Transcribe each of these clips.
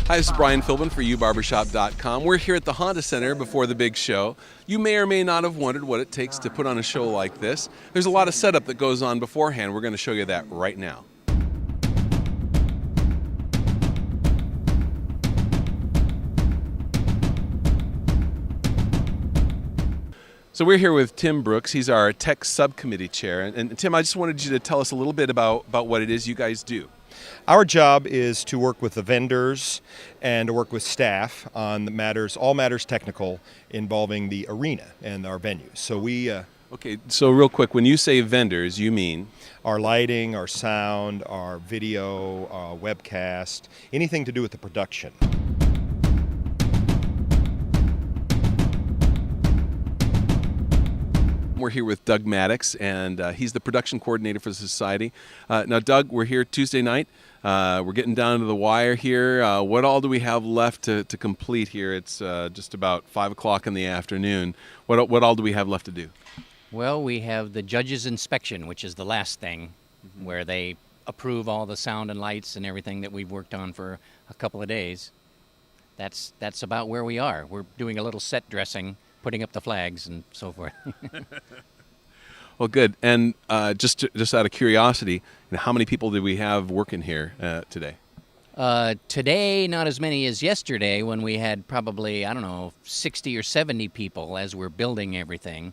Hi, this is Brian Philbin for youbarbershop.com. We're here at the Honda Center before the big show. You may or may not have wondered what it takes to put on a show like this. There's a lot of setup that goes on beforehand. We're going to show you that right now. So we're here with Tim Brooks. He's our tech subcommittee chair. And Tim, I just wanted you to tell us a little bit about what it is you guys do. Our job is to work with the vendors and to work with staff on the matters, all matters technical involving the arena and our venues. So we Okay, so real quick, when you say vendors, you mean? Our lighting, our sound, our video, our webcast, anything to do with the production. We're here with Doug Maddox, and he's the production coordinator for the Society. Now, Doug, we're here Tuesday night. We're getting down to the wire here. What all do we have left to complete here? It's just about 5 o'clock in the afternoon. What all do we have left to do? Well, we have the judge's inspection, which is the last thing, where they approve all the sound and lights and everything that we've worked on for a couple of days. That's about where we are. We're doing a little set dressing, putting up the flags and so forth. Well, good. And just out of curiosity, how many people did we have working here today? Today, not as many as yesterday when we had probably, 60 or 70 people as we're building everything.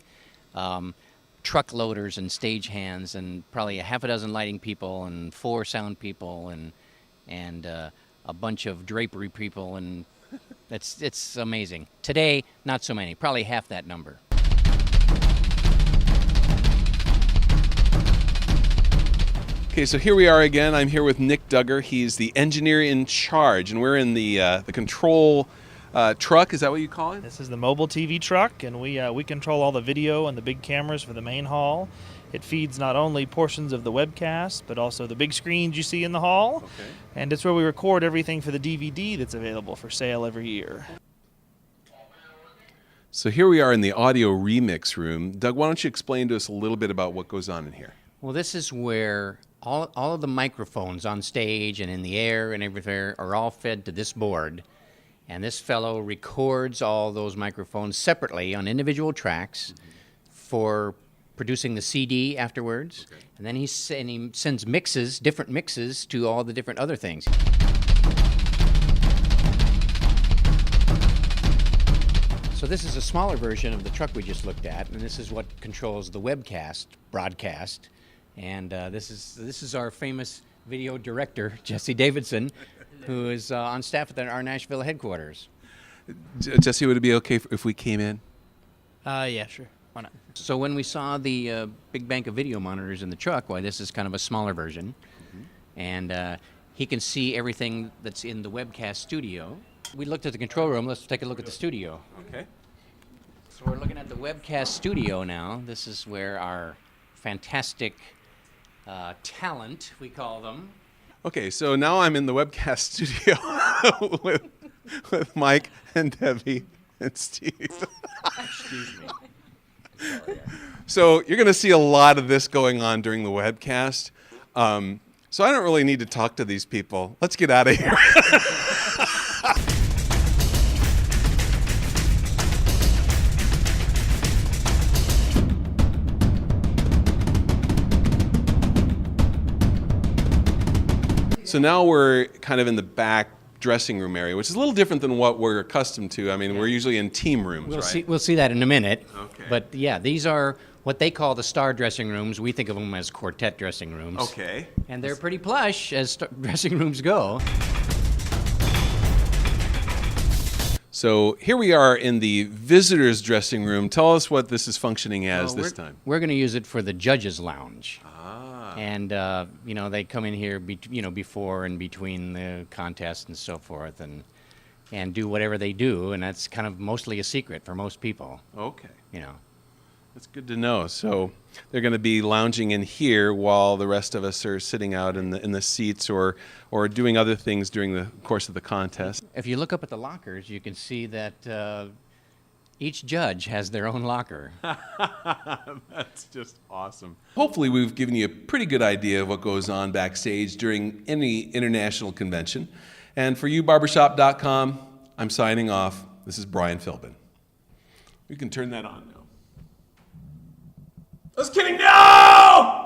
Truck loaders and stage hands and probably a half a dozen lighting people and 4 sound people and a bunch of drapery people, and it's amazing. Today, not so many, probably half that number. Okay, so here we are again. I'm here with Nick Duggar. He's the engineer in charge, and we're in the control truck. Is that what you call it? This is the mobile TV truck, and we control all the video and the big cameras for the main hall. It feeds not only portions of the webcast, but also the big screens you see in the hall. Okay. And it's where we record everything for the DVD that's available for sale every year. So here we are in the audio remix room. Doug, why don't you explain to us a little bit about what goes on in here? Well, this is where all of the microphones on stage and in the air and everywhere are all fed to this board. And this fellow records all those microphones separately on individual tracks for producing the CD afterwards. Okay. And then he sends mixes, different mixes, to all the different other things. So this is a smaller version of the truck we just looked at, and this is what controls the webcast broadcast. And this is our famous video director, Jesse Davidson, who is on staff at our Nashville headquarters. Jesse, would it be okay if we came in? Yeah, sure. Why not? So when we saw the big bank of video monitors in the truck, why, this is kind of a smaller version. And he can see everything that's in the webcast studio. We looked at the control room. Let's take a look at the studio. Okay. So we're looking at the webcast studio now. This is where our fantastic talent, we call them. Okay, so now I'm in the webcast studio with Mike and Debbie and Steve. Excuse me. So you're going to see a lot of this going on during the webcast. So I don't really need to talk to these people. Let's get out of here. So now we're kind of in the back dressing room area, which is a little different than what we're accustomed to. I mean, we're usually in team rooms, right? We'll see that in a minute. Okay. But yeah, these are what they call the star dressing rooms. We think of them as quartet dressing rooms. Okay. And they're pretty plush as dressing rooms go. So here we are in the visitors' dressing room. Tell us what this is functioning as this time. We're going to use it for the judges' lounge. Ah. And, they come in here, before and between the contest and so forth and do whatever they do. And that's kind of mostly a secret for most people. Okay. That's good to know. So they're going to be lounging in here while the rest of us are sitting out in the seats or doing other things during the course of the contest. If you look up at the lockers, you can see that each judge has their own locker. That's just awesome. Hopefully we've given you a pretty good idea of what goes on backstage during any international convention. And for you, barbershop.com, I'm signing off. This is Brian Philbin. You can turn that on now. I was kidding. No!